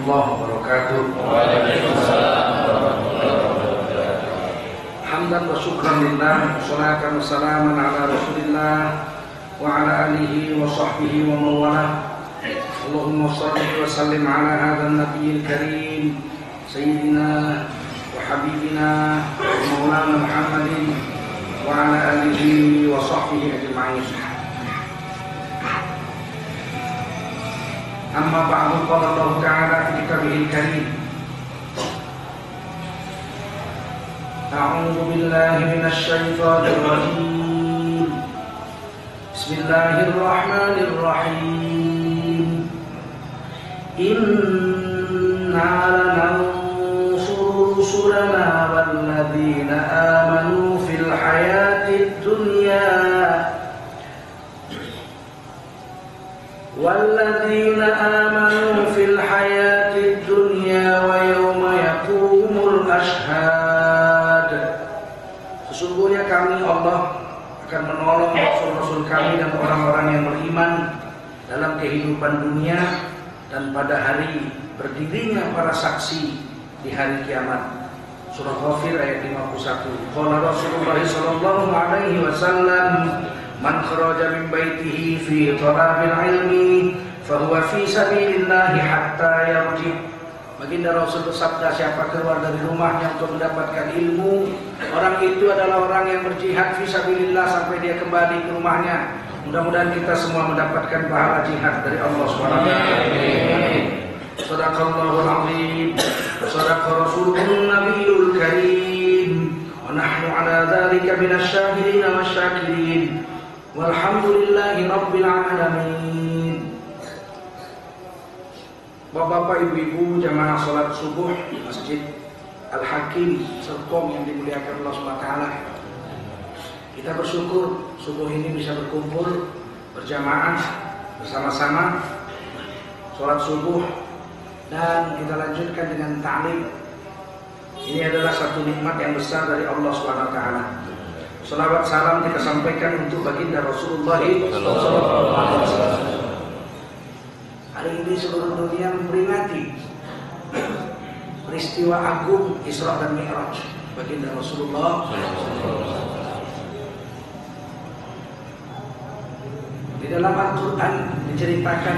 warahmatullahi wabarakatuh. Waalaikumsalam warahmatullahi wabarakatuh. Hamdan wa syukran lillah, salatan wa salaman ala Rasulillah wa ala alihi wa sahbihi wa mawalah. Allahumma shalli wa sallim ala hadzal nabiyil karim sayyidina wa habibina wa maulana Muhammadin wa ala alihi wa sahbihi ajma'in. Amma ba'du, qala Allah Ta'ala fi kitabihil karim. A'udzu billahi minasy syaithanir rajim. Bismillahirrahmanirrahim. Inna lanansuru rusulana walladzina amanu fil hayatid dunya walladzina amanu fil hayatid dunya wa yawma yaqumul ashhad. Sesungguhnya kami Allah akan menolong rasul-rasul kami dan orang-orang yang beriman dalam kehidupan dunia dan pada hari berdirinya para saksi di hari kiamat. Surah Ghafir ayat 51. Qala Rasulullah sallallahu alaihi wasallam, man kharaja min baitihi fi talabil ilmi fahuwa fi sabilillah hatta yarji. Baginda Rasul bersabda, siapa keluar dari rumahnya untuk mendapatkan ilmu, orang itu adalah orang yang berjihad fi sabilillah sampai dia kembali ke rumahnya. Mudah-mudahan kita semua mendapatkan pahala jihad dari Allah SWT. Shadaqallahul azim, shadaqa rasulun nabiyul karim, wa nahnu ala dzalika minasy syahidin wasyakirin. Walhamdulillahi rabbil alamin. Bapak-bapak, ibu-ibu, jamaah salat subuh di Masjid Al-Hakim Serpong yang dimuliakan Allah SWT. Kita bersyukur subuh ini bisa berkumpul berjamaah bersama-sama salat subuh dan kita lanjutkan dengan ta'lim. Ini adalah satu nikmat yang besar dari Allah SWT. Salawat salam kita sampaikan untuk baginda Rasulullah SAW. Hari ini seluruh dunia memperingati peristiwa agung Isra dan Mi'raj baginda Rasulullah. Di dalam Al-Quran diceritakan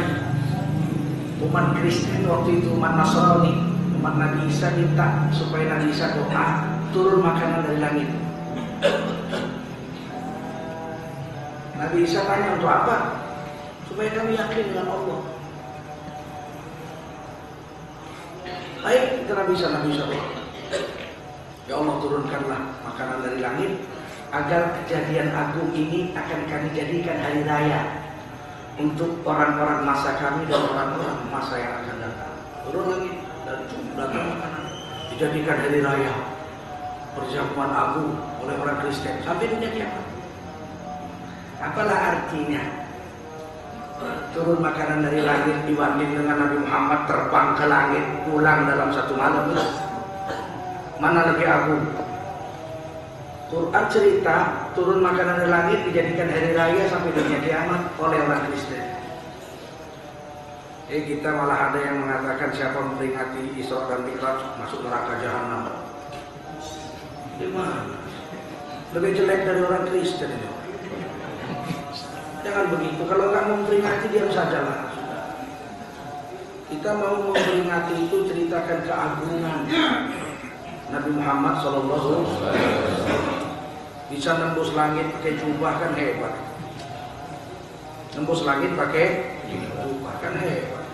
umat Kristen waktu itu, umat Nasrani, umat Nabi Isa minta supaya Nabi Isa doa turun makanan dari langit. Nabi Isa tanya, untuk apa? Supaya kami yakin dengan Allah. Baik, kita Nabi Isa doa, ya Allah, turunkanlah makanan dari langit agar kejadian agung ini akan kami jadikan hari raya untuk orang-orang masa kami dan orang-orang masa yang akan datang. Turun lagi dan datang makanan, dijadikan hari raya perjamuan agung oleh orang Kristen sampai dunia kiamat. Apalah artinya turun makanan dari langit dibanding dengan Nabi Muhammad terbang ke langit pulang dalam satu malam? Mana lebih agung? Quran cerita turun makanan dari langit dijadikan hari raya sampai dunia kiamat oleh orang Kristen. Kita malah ada yang mengatakan siapa memperingati Isra dan Mi'raj masuk neraka jahanam. Gimana? Lebih jelek dari orang Kristen ini. Jangan begitu. Kalau nggak mau memperingati, diam sajalah. Kita mau memperingati itu ceritakan keagungan Nabi Muhammad SAW. Bisa nembus langit pakai jubah kan hebat. Nembus langit pakai jubah kan hebat.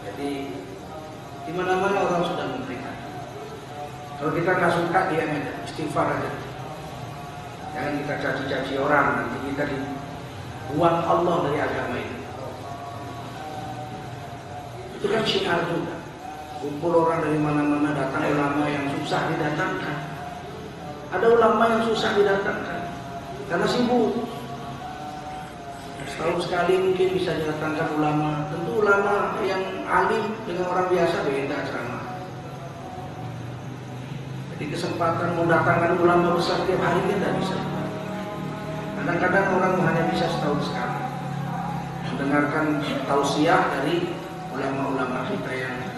Jadi di mana-mana orang sudah memperingati. Kalau kita nggak suka, diam aja, istighfar aja. Jangan kita caci-caci orang, nanti kita dibuang Allah dari agama ini. Itu kan syiar juga. Kumpul orang dari mana-mana, datang ulama yang susah didatangkan. Ada ulama yang susah didatangkan karena sibuk. Setahun sekali mungkin bisa didatangkan ulama. Tentu ulama yang alim dengan orang biasa beda ceramah. Jadi kesempatan mendatangkan ulama besar tiap hari kita bisa. Kadang-kadang orang hanya bisa setahun sekali mendengarkan tausiah dari ulama-ulama.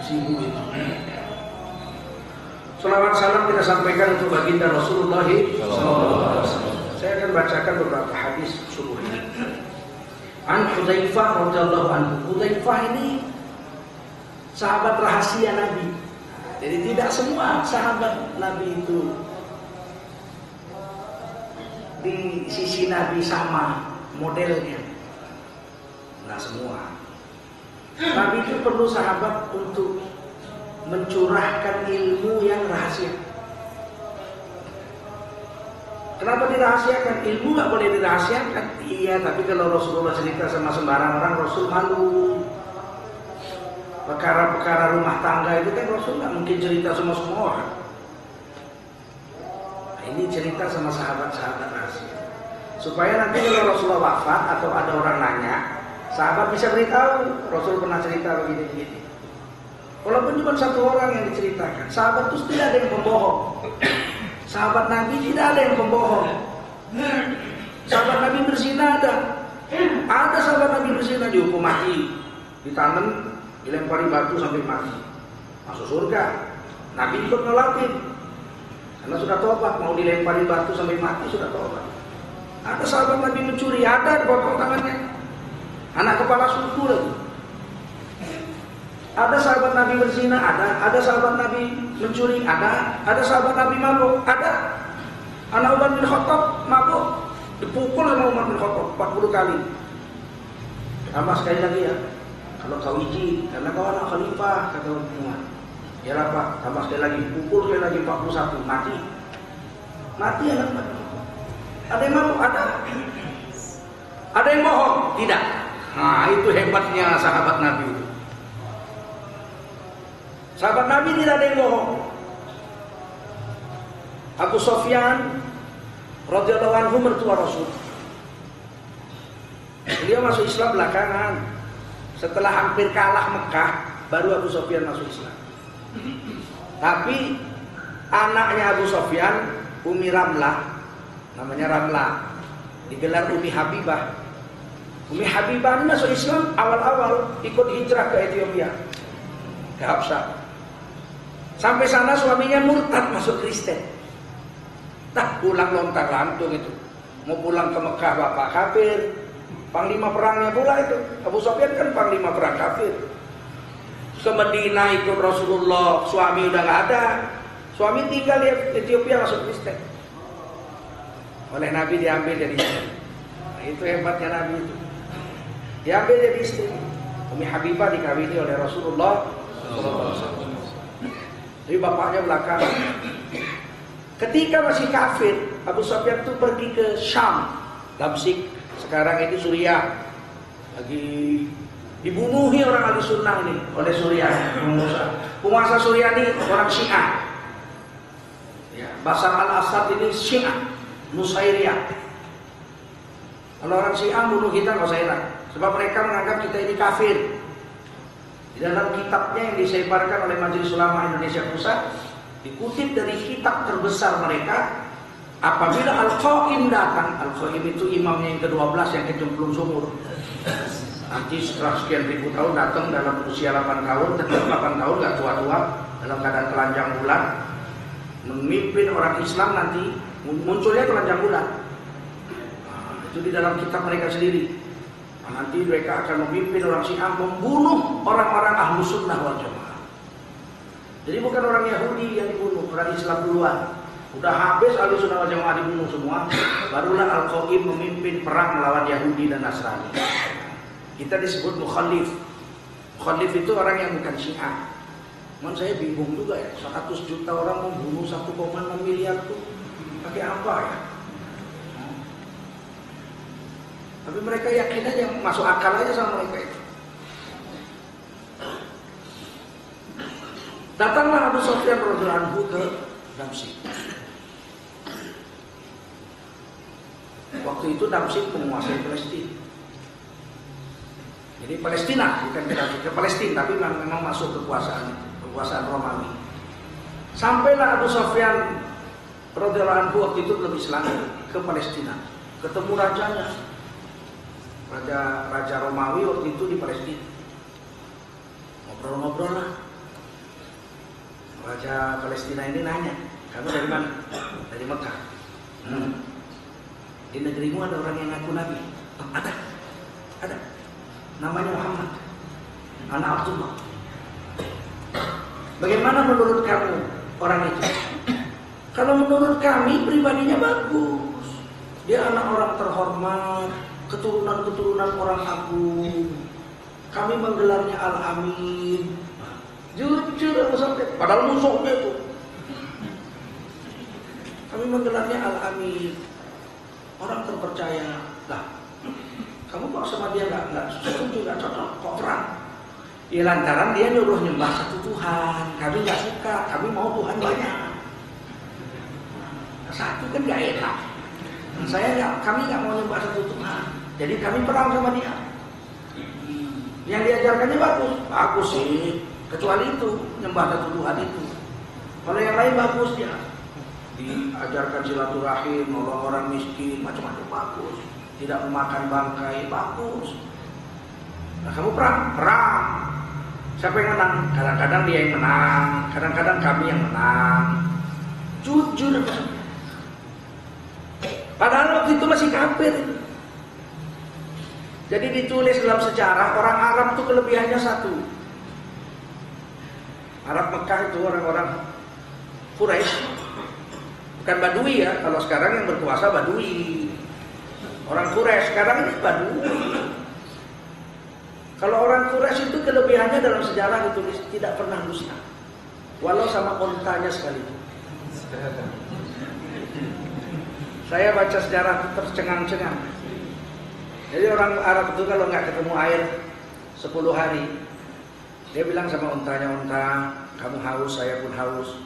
sibuk itu. Salawat salam kita sampaikan untuk baginda Rasulullah SAW. Saya akan bacakan beberapa hadis subuh ini. An Hudzaifah radhiyallahu anhu. Hudzaifah ini sahabat rahasia Nabi. Jadi tidak semua sahabat Nabi itu di sisi Nabi sama modelnya. Nah semua. Nabi itu perlu sahabat untuk mencurahkan ilmu yang rahasia. Kenapa dirahasiakan? Ilmu nggak boleh dirahasiakan. Iya, tapi kalau Rasulullah cerita sama sembarang orang, Rasul malu. Perkara-perkara rumah tangga itu kan Rasul nggak mungkin cerita sama semua orang. Nah, ini cerita sama sahabat-sahabat rahasia. Supaya nanti kalau Rasulullah wafat atau ada orang nanya, sahabat bisa beritahu Rasul pernah cerita begini-begini. Walaupun cuma satu orang yang diceritakan, sahabat itu tidak ada yang pembohong. Sahabat Nabi tidak ada yang pembohong. Sahabat Nabi berzina ada sahabat Nabi berzina dihukum mati, ditanam, dilempari batu sampai mati, masuk surga. Nabi ikut nolakin karena sudah tobat, mau dilempari batu sampai mati sudah tobat. Ada sahabat Nabi mencuri, ada dipotong tangannya, anak kepala suku lagi. Ada sahabat Nabi berzina, ada sahabat Nabi mencuri, ada sahabat Nabi mabuk, ada. Anak Umar bin Khattab mabuk, dipukul sama Umar bin Khattab 40 kali. Tambah sekali lagi ya, kalau kau izin, karena kau anak khalifah, kata Umar. Ya apa? Tambah sekali lagi, pukul sekali lagi 41, mati. Mati anak Umar. Ada yang mabuk, ada. Ada yang bohong, tidak. Nah itu hebatnya sahabat Nabi itu. Sahabat Nabi tidak ada yang bohong. Abu Sufyan radhiyallahu anhu mertua Rasul. Beliau masuk Islam belakangan. Setelah hampir kalah Mekah, baru Abu Sufyan masuk Islam. Tapi anaknya Abu Sufyan, Umi Ramlah, namanya Ramlah, digelar Umi Habibah. Umi Habibah ini masuk Islam awal-awal, ikut hijrah ke Ethiopia, ke Habsah. Sampai sana suaminya murtad masuk Kristen. Tak pulang lontang-lantung itu. Mau pulang ke Mekah bapak kafir. Panglima perangnya pula itu. Abu Sufyan kan panglima perang kafir. Ke Madinah ikut Rasulullah, suami udah nggak ada. Suami tinggal di Ethiopia masuk Kristen. Oleh Nabi diambil jadi istri. Nah, itu hebatnya Nabi itu. Diambil jadi istri. Umi Habibah dikawini oleh Rasulullah SAW. Jadi bapaknya belakangan. Ketika masih kafir, Abu Sufyan itu pergi ke Syam, Damsyik, sekarang itu Suriah. Lagi dibunuhi orang ahli sunnah ini oleh Suriah. Penguasa Suriah ini orang Syiah. Ya, Bashar al-Assad ini Syiah, Nusairiyah. Kalau orang Syiah bunuh kita nggak usah heran, sebab mereka menganggap kita ini kafir. Di dalam kitabnya yang disebarkan oleh Majelis Ulama Indonesia Pusat, dikutip dari kitab terbesar mereka, apabila Al-Qaim datang, Al-Qaim itu imamnya yang ke-12 yang kecemplung sumur. Nanti setelah sekian ribu tahun datang dalam usia 8 tahun, tetap 8 tahun gak tua-tua, dalam keadaan telanjang bulan, memimpin orang Islam nanti, munculnya telanjang bulan. Nah, itu di dalam kitab mereka sendiri. Nanti mereka akan memimpin orang Syiah membunuh orang-orang ahlu sunnah wal jamaah. Jadi bukan orang Yahudi yang dibunuh, orang Islam duluan. Udah habis ahlu sunnah wal jamaah dibunuh semua, barulah Al-Qaim memimpin perang melawan Yahudi dan Nasrani. Kita disebut mukhalif. Mukhalif itu orang yang bukan Syiah. Cuman saya bingung juga ya, 100 juta orang membunuh 1,6 miliar tuh pakai apa ya? Tapi mereka yakin aja, masuk akal aja sama mereka itu. Datanglah Abu Sufyan radhiyallahu anhu ke Damsyik. Waktu itu Damsyik menguasai Palestina. Jadi Palestina, bukan ke Palestina, tapi memang masuk kekuasaan Romawi. Sampailah Abu Sufyan radhiyallahu anhu waktu itu belum Islam ke Palestina, ketemu rajanya. Raja Romawi waktu itu di Palestina. Ngobrol-ngobrol lah. Raja Palestina ini nanya, kamu dari mana? Dari Mekah. Di negerimu ada orang yang ngaku nabi? Oh, ada. Namanya Muhammad, anak Abdullah. Bagaimana menurut kamu orang itu? Kalau menurut kami pribadinya bagus. Dia anak orang terhormat, keturunan orang agung. Kami menggelarnya Al-Amin. Jujur sampai padahal musuhnya itu. Kami menggelarnya Al-Amin. Orang terpercaya. Lah, kamu kok sama dia nggak setuju, nggak cocok, kok perang? Ya lantaran dia nyuruh nyembah satu Tuhan. Kami nggak suka, kami mau Tuhan banyak. Satu kan nggak enak. Kami nggak mau nyembah satu Tuhan. Jadi kami perang sama dia. Yang diajarkannya bagus sih. Kecuali itu nyembah satu Tuhan itu. Kalau yang lain bagus dia. Diajarkan silaturahim, nolong orang miskin, macam-macam bagus. Tidak memakan bangkai, bagus. Nah kamu perang. Siapa yang menang? Kadang-kadang dia yang menang, kadang-kadang kami yang menang. Jujur. Padahal waktu itu masih kafir. Jadi ditulis dalam sejarah orang Arab itu kelebihannya satu. Arab Mekah itu orang-orang Quraisy. Bukan Badui ya, kalau sekarang yang berkuasa Badui. Orang Quraisy sekarang ini Badui. Kalau orang Quraisy itu kelebihannya dalam sejarah ditulis tidak pernah dusta. Walau sama ontanya sekalipun. Saya baca sejarah tercengang-cengang. Jadi orang Arab itu kalau nggak ketemu air 10 hari, dia bilang sama ontanya, onta, kamu haus, saya pun haus.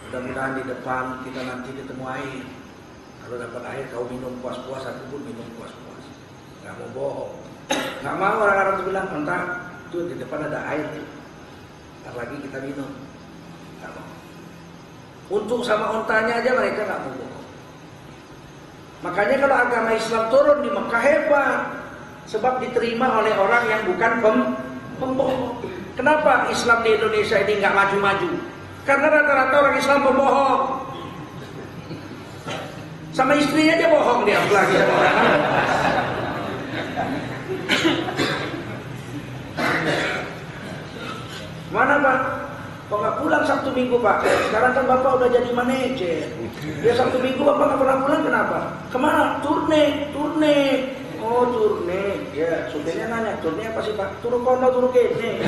Mudah-mudahan di depan kita nanti ketemu air. Kalau dapat air kau minum puas-puas, aku pun minum puas-puas. Nggak mau bohong. Nggak mau orang Arab itu bilang, onta, tuh di depan ada air tuh. Ntar lagi kita minum. Nggak mau. Untuk sama ontanya aja mereka nggak mau bohong. Makanya kalau agama Islam turun di Mekah hebat, sebab diterima oleh orang yang bukan pembohong. Kenapa Islam di Indonesia ini nggak maju-maju? Karena rata-rata orang Islam pembohong. Sama istrinya aja bohong dia, apalagi sama orang lain. Mana Pak? Kok nggak pulang Sabtu Minggu Pak? Sekarang kan Bapak udah jadi manajer. Ya Sabtu Minggu Bapak nggak pernah pulang kenapa? Kemana? Turne. Oh turne. Ya supirnya nanya, turne apa sih Pak? Turu kono, turu kene.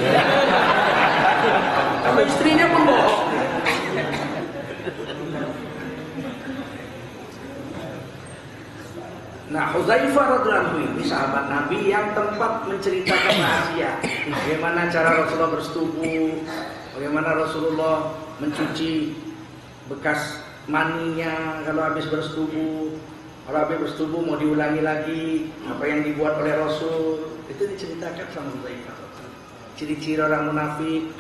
Sama istrinya pun bohong. Nah, Hudzaifah radhiyallahu anhu ini sahabat Nabi yang tempat menceritakan rahasia bagaimana cara Rasulullah bersetubuh, bagaimana Rasulullah mencuci bekas maninya kalau habis bersetubuh. Kalau habis bersetubuh mau diulangi lagi apa yang dibuat oleh Rasul, itu diceritakan sama Hudzaifah. Ciri-ciri orang munafik.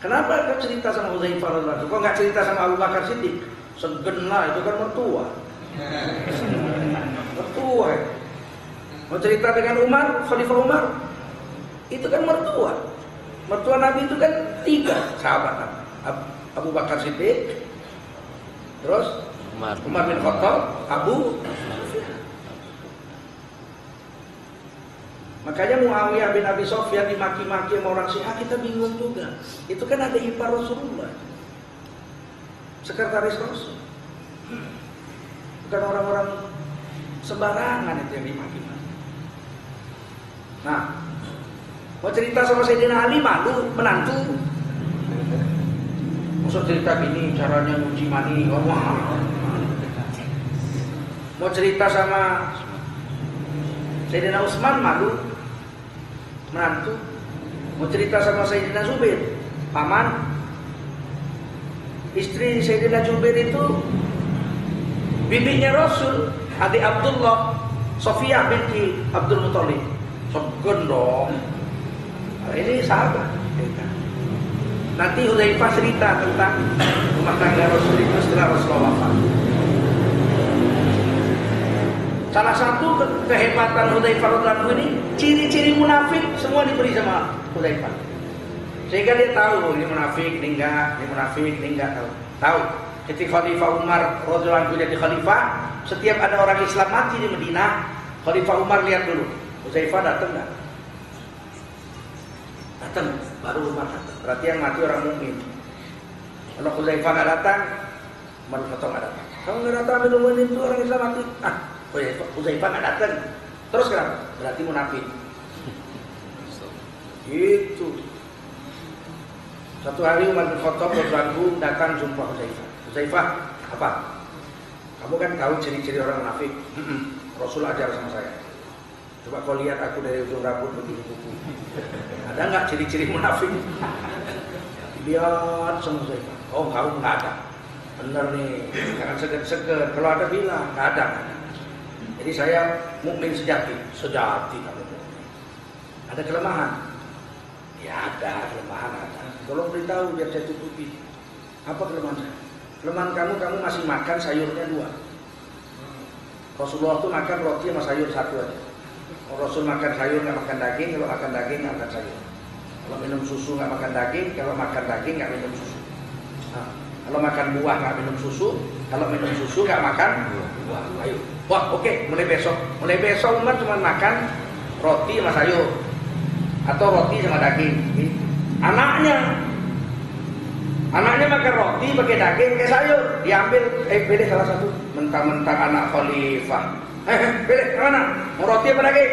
Kenapa kau cerita sama Hudzaifah radhiyallahu anhu? Kok nggak cerita sama Abu Bakar Siddiq? Segen lah, itu kan mertua. Mertua. Mau cerita dengan Umar, Khalifah Umar, itu kan mertua. Mertua Nabi itu kan 3 sahabat Nabi. Abu Bakar Siddiq, terus Umar bin Khattab, Abu Sufyan. Makanya Muawiyah bin Abi Sufyan dimaki-maki sama orang Syiah, kita bingung juga. Itu kan ada ipar Rasulullah, sekretaris Rasul. Bukan orang-orang sembarangan itu yang dimaki-maki. Nah, mau cerita sama Sayyidina Ali malu, menantu. Maksud cerita gini caranya nyuci mani, wah. Mau cerita sama Sayyidina Utsman malu, menantu. Mau cerita sama Sayyidina Zubair, paman. Istri Sayyidina Jubair itu bibinya Rasul, adik Abdullah, Sofiyah binti Abdul Muthalib. Segen dong. Nah, ini sahabat. Nanti Hudzaifah cerita tentang rumah tangga Rasul itu setelah Rasulullah wafat. Salah satu kehebatan Hudzaifah radhiyallahu anhu ini, ciri-ciri munafik semua diberi sama Hudzaifah. Sehingga dia tahu ini munafik, ini enggak, ini munafik, ini enggak, tahu. Ketika Khalifah Umar radhiyallahu anhu jadi khalifah, setiap ada orang Islam mati di Madinah, Khalifah Umar lihat dulu, Hudzaifah datang enggak? Datang, baru Umar datang. Berarti yang mati orang mukmin. Kalau Hudzaifah enggak datang, Umar Khattab enggak datang. Kalau enggak datang Amirul Mukminin itu orang Islam mati. Hudzaifah enggak datang. Terus kenapa? Berarti munafik. Itu. Satu hari Umar bin Khattab radhiyallahu datang jumpa Hudzaifah. Hudzaifah, apa? Kamu kan tahu ciri-ciri orang munafik. Rasul ajar sama saya. Coba kau lihat aku dari ujung rambut begini kuku. Ada nggak ciri-ciri munafik? Lihat sama Hudzaifah. Oh, kamu nggak ada. Bener nih, jangan seger-seger. Kalau ada bilang, nggak ada. Jadi saya mukmin sejati kamu. Ada kelemahan? Ya ada kelemahan ada. Tolong beritahu biar saya tutupi. Apa kelemahan saya? Kelemahan kamu masih makan sayurnya 2. Rasulullah itu makan roti sama sayur 1 aja. Kalau Rasul makan sayur nggak makan daging, kalau makan daging nggak makan sayur. Kalau minum susu nggak makan daging, kalau makan daging nggak minum susu. Nah, kalau makan buah nggak minum susu, kalau minum susu nggak makan buah. Ayo, wah oke, mulai besok Umar cuma makan roti sama sayur atau roti sama daging. Anaknya makan roti pakai daging pakai sayur, diambil pilih salah satu. Mentang-mentang anak khalifah, pilih mana, mau roti apa daging?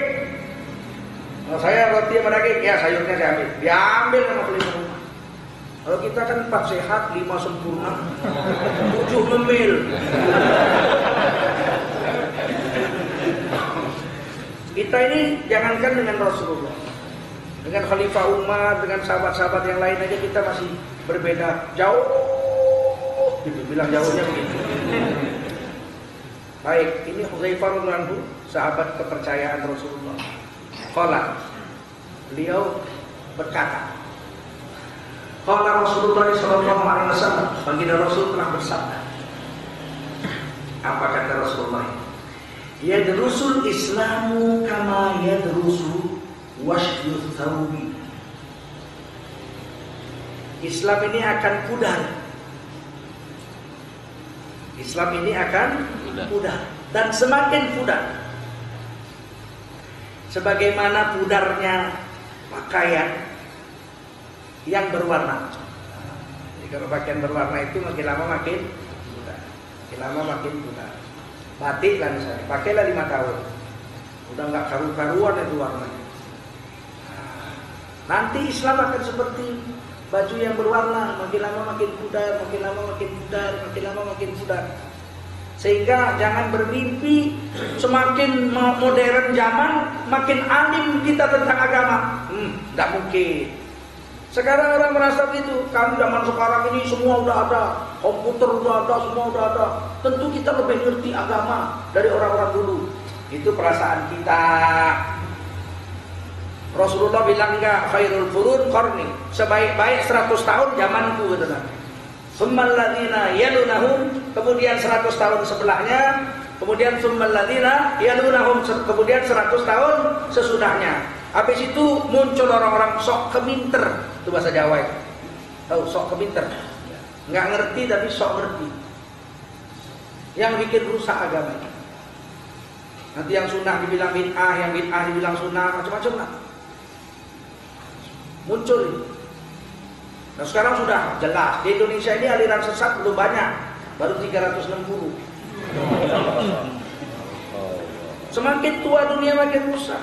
Kalau saya roti sama daging, ya sayurnya diambil sama khalifah. Kalau kita kan 4 sehat, 5 sempurna, 7 ngemil. Kita ini jangankan dengan Rasulullah, dengan Khalifah Umar, dengan sahabat-sahabat yang lain aja kita masih berbeda jauh. Gitu, bilang jauhnya begitu. Baik, ini Hudzaifah radhiyallahu anhu, sahabat kepercayaan Rasulullah. Qala, beliau berkata, qala Rasulullah sallallahu alaihi wasallam, baginda Rasul telah bersabda. Apa kata Rasulullah? Yadrusul Islamu kama yadrusu washyuth thawbi. Islam ini akan pudar. Islam ini akan pudar dan semakin pudar sebagaimana pudarnya pakaian yang berwarna. Jadi kalau pakaian berwarna itu makin lama makin pudar. Makin lama makin pudar. Batik lah misalnya, pakailah 5 tahun, udah nggak karu-karuan itu warnanya. Nanti Islam akan seperti baju yang berwarna, makin lama makin pudar, makin lama makin pudar, makin lama makin pudar. Sehingga jangan bermimpi semakin modern zaman, makin alim kita tentang agama. Tidak mungkin. Sekarang orang merasa begitu. Kami zaman sekarang ini semua udah ada, komputer udah ada, semua udah ada. Tentu kita lebih ngerti agama dari orang-orang dulu. Itu perasaan kita. Rasulullah bilang enggak, khairul qurun qarni, sebaik-baik 100 tahun zamanku, gitu kan. Tsummal ladzina yalunahum, kemudian 100 tahun sebelahnya, kemudian tsummal ladzina yalunahum, kemudian 100 tahun sesudahnya. Habis itu muncul orang-orang sok keminter, itu bahasa Jawa itu. Tahu sok keminter? Enggak ngerti tapi sok ngerti. Yang bikin rusak agama. Nanti yang sunnah dibilang bid'ah, yang bid'ah dibilang sunnah, macam-macam lah. Muncul ini. Nah sekarang sudah jelas di Indonesia ini aliran sesat belum banyak, baru 360. Semakin tua dunia makin rusak.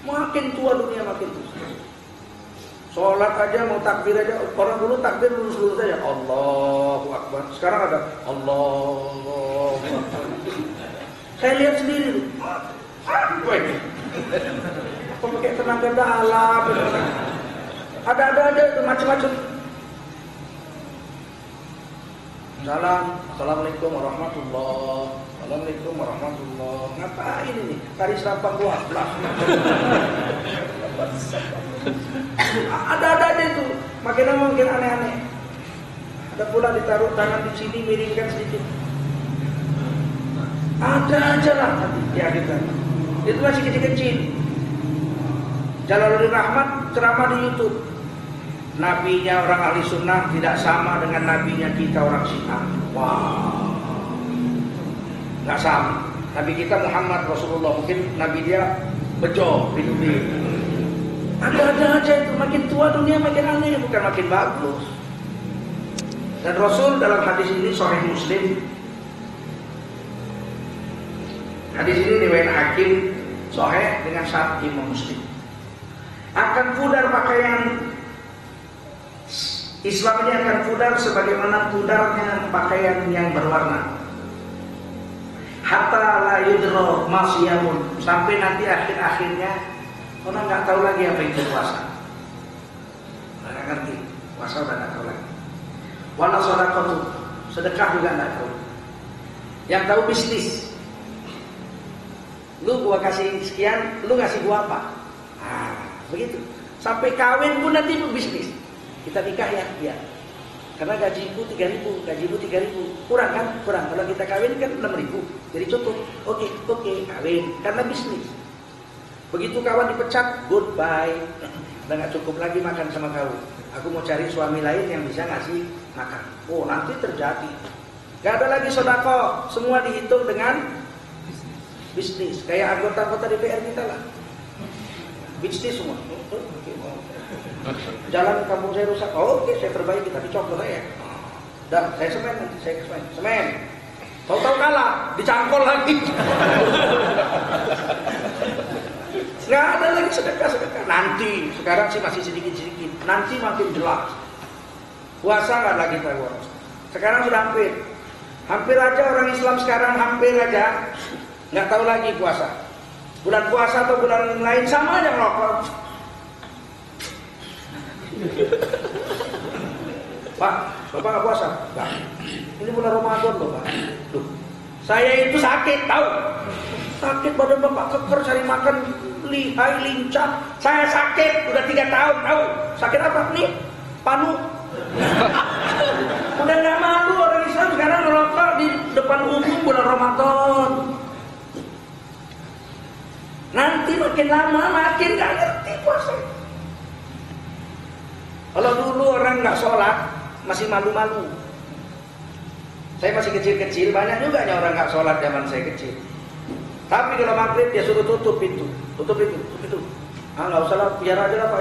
Makin tua dunia makin rusak. Sholat aja mau takbir aja, orang dulu takbir lurus-lurus aja, Allahu Akbar. Sekarang ada Allahu Akbar. Saya lihat sendiri tuh. Apa pakai tenaga dalam? Ada itu macam-macam. Assalamualaikum warahmatullahi. Assalamualaikum warahmatullahi. Ngapain ini? Tari serampang 12. Ada aja itu. Makin lama makin aneh-aneh. Ada pula ditaruh tangan di sini, miringkan sedikit. Ada aja lah nanti ya kita. Itu masih kecil-kecil. Jalaluddin Rahmat ceramah di YouTube. Nabinya orang ahli sunnah tidak sama dengan nabinya kita orang Syiah. Wah, nggak sama. Nabi kita Muhammad Rasulullah, mungkin nabi dia bejo, hidup. Ada aja itu, makin tua dunia makin aneh, bukan makin bagus. Dan Rasul dalam hadis ini Sahih Muslim. Hadis ini riwayat Hakim Sahih dengan syarat Imam Muslim. Akan pudar pakaian Islam ini, akan pudar sebagaimana pudarnya pakaian yang berwarna. Hatta la yudra masyamun, sampai nanti akhir-akhirnya orang nggak tahu lagi apa itu puasa. Nggak ngerti puasa, udah nggak tahu lagi. Wala sedekah, sedekah juga nggak tahu. Yang tahu bisnis. Lu gua kasih sekian, lu ngasih gua apa? Begitu. Sampai kawin pun nanti bisnis. Kita nikah ya. Karena gajiku 3.000, gajimu 3.000. Kurang kan? Kurang. Kalau kita kawin kan 6.000. Jadi cukup. Oke, kawin. Karena bisnis. Begitu kawan dipecat, goodbye. Udah nggak cukup lagi makan sama kau. Aku mau cari suami lain yang bisa ngasih makan. Oh, nanti terjadi. Gak ada lagi sedekah. Semua dihitung dengan bisnis. Kayak anggota-anggota DPR kita lah. Bisnis semua. Jalan kampung saya rusak. Oke, saya perbaiki, tapi contoh saya. Dan saya semen nanti, saya semen. Tahu-tahu kalah, dicangkol lagi. Nggak ada lagi sedekah. Nanti, sekarang sih masih sedikit-sedikit. Nanti makin jelas. Puasa nggak lagi tahu. Sekarang sudah hampir aja orang Islam sekarang hampir aja nggak tahu lagi puasa. Bulan puasa atau bulan lain sama aja ngerokok. Pak, Bapak nggak puasa? Nggak. Ini bulan Ramadan loh Pak. Loh, saya itu sakit, tahu? Sakit badan Bapak keker cari makan lihai lincah. Saya sakit udah 3 tahun, tahu? Sakit apa nih? Panu. Udah nggak malu orang Islam sekarang ngerokok di depan umum bulan Ramadan. Nanti makin lama makin nggak ngerti puasa. Kalau dulu orang nggak sholat masih malu-malu. Saya masih kecil-kecil, banyak juga orang nggak sholat zaman saya kecil. Tapi kalau maghrib dia suruh tutup pintu. Nggak usah lah, biar aja lah Pak.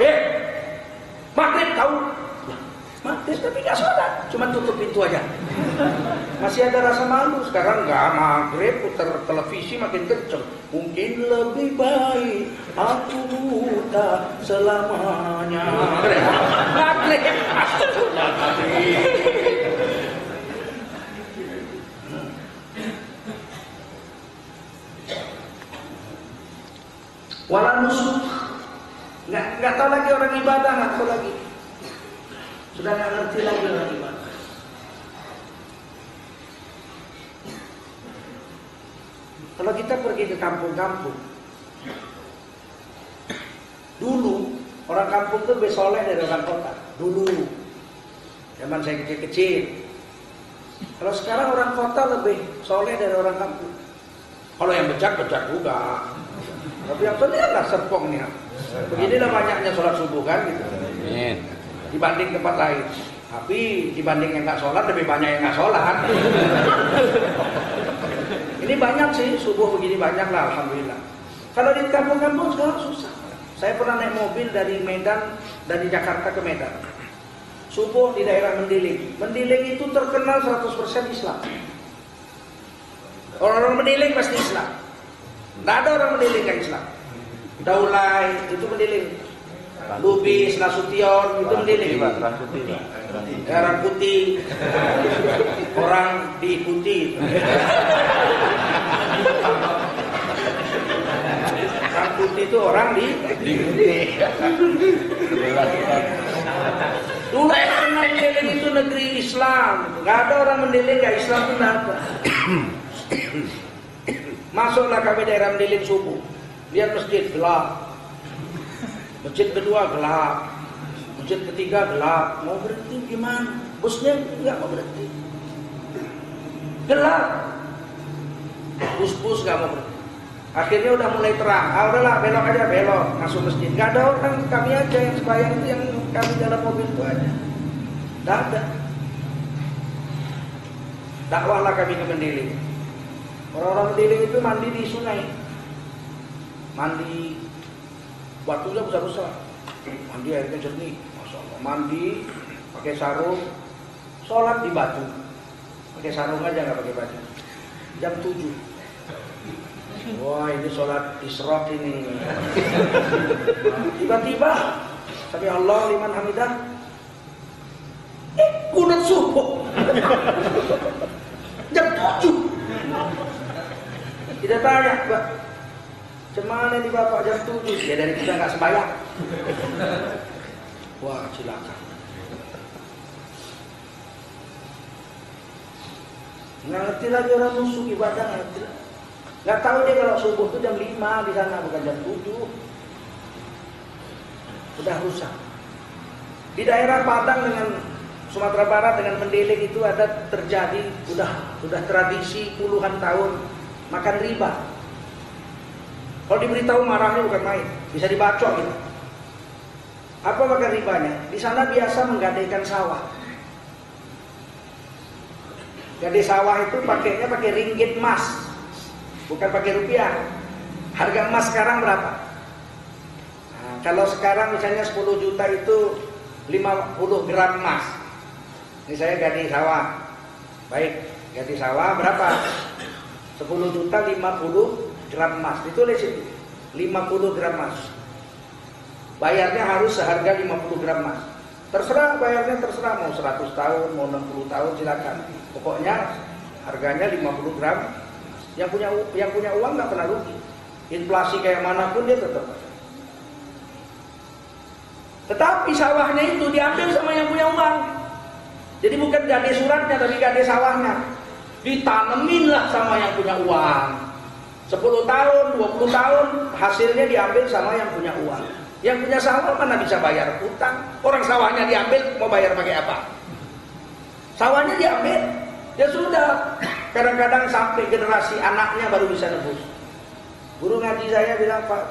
Maghrib tahu. Maghrib tapi nggak sholat, cuma tutup pintu aja. Masih ada rasa malu. Sekarang nggak, maghrib putar televisi makin kenceng. Mungkin lebih baik aku buta selamanya. Maghrib. Walau nusuk, nggak tahu lagi orang ibadah, nggak tahu lagi. Sudah nggak ngerti lagi orang ibadah. Kalau kita pergi ke kampung-kampung, dulu orang kampung itu lebih soleh dari orang kota. Dulu, zaman saya kecil-kecil. Kalau sekarang orang kota lebih soleh dari orang kampung. Kalau yang bejat juga. Tapi yang soleh adalah serpong nih. Beginilah banyaknya sholat subuh kan gitu. Dibanding tempat lain. Tapi dibanding yang nggak sholat lebih banyak yang nggak sholat. Ini banyak sih, subuh begini banyak lah, alhamdulillah. Kalau di kampung-kampung sekarang susah. Saya pernah naik mobil dari Medan, dari Jakarta ke Medan. Subuh di daerah Mendiling. Mendiling itu terkenal 100% Islam. Orang-orang Mendiling pasti Islam. Nggak ada orang Mendiling yang Islam. Daulay itu Mendiling. Lubis, Nasution itu Mendiling. Orang putih, orang diikuti. Orang putih itu orang diikuti. Dulu Mendiling itu negeri Islam. Nggak ada orang Mendiling nggak Islam itu nggak ada. Masuklah kami daerah Mendiling subuh. Lihat masjid gelap. Masjid kedua gelap. Masjid ketiga gelap. Mau berhenti gimana? Busnya nggak mau berhenti. Gelap. Bus nggak mau berhenti. Akhirnya udah mulai terang. Udahlah belok aja, belok masuk masjid. Gak ada orang, kami aja yang sembahyang itu, yang kami dalam mobil itu aja. Gak ada. Dakwahlah kami ke Mendiling. Orang-orang Mendiling itu mandi di sungai. Mandi batunya besar-besar. Mandi airnya jernih, masya Allah. Mandi pakai sarung, sholat di batu. Pakai sarung aja, nggak pakai baju. Jam 7. Wah, ini sholat isyraq ini. Tiba-tiba sami Allah liman hamidah. Kunut subuh. Jam 7. Kita tanya, Pak, cemana nih Bapak jam 7? Ya dari kita nggak sembahyang. Wah, cilaka. Nggak ngerti lagi orang musuh ibadah, nggak ngerti. Nggak tahu dia kalau subuh itu jam 5 di sana, bukan jam 7. Udah rusak. Di daerah Padang dengan Sumatera Barat dengan Mendiling itu ada terjadi, udah tradisi puluhan tahun makan riba. Kalau diberitahu marahnya bukan main, bisa dibacok gitu. Apa makan ribanya? Di sana biasa menggadaikan sawah. Gade sawah itu pakainya pakai ringgit emas. Bukan pakai rupiah. Harga emas sekarang berapa? Nah, kalau sekarang misalnya 10 juta itu 50 gram emas. Ini saya gadi sawah. Baik, gadi sawah berapa? 10 juta 50 gram emas. Ditulis itu 50 gram emas. Bayarnya harus seharga 50 gram emas. Terserah bayarnya, terserah mau 100 tahun, mau 60 tahun silakan. Pokoknya harganya 50 gram. Yang punya uang nggak pernah rugi. Inflasi kayak manapun dia tetap. Tetapi sawahnya itu diambil sama yang punya uang. Jadi bukan gade suratnya, tapi gade sawahnya. Ditanemin lah sama yang punya uang. 10 tahun, 20 tahun hasilnya diambil sama yang punya uang. Yang punya sawah mana bisa bayar utang? Orang sawahnya diambil, mau bayar pakai apa? Sawahnya diambil, ya sudah. Kadang-kadang sampai generasi anaknya baru bisa nebus. Guru ngaji saya bilang, Pak,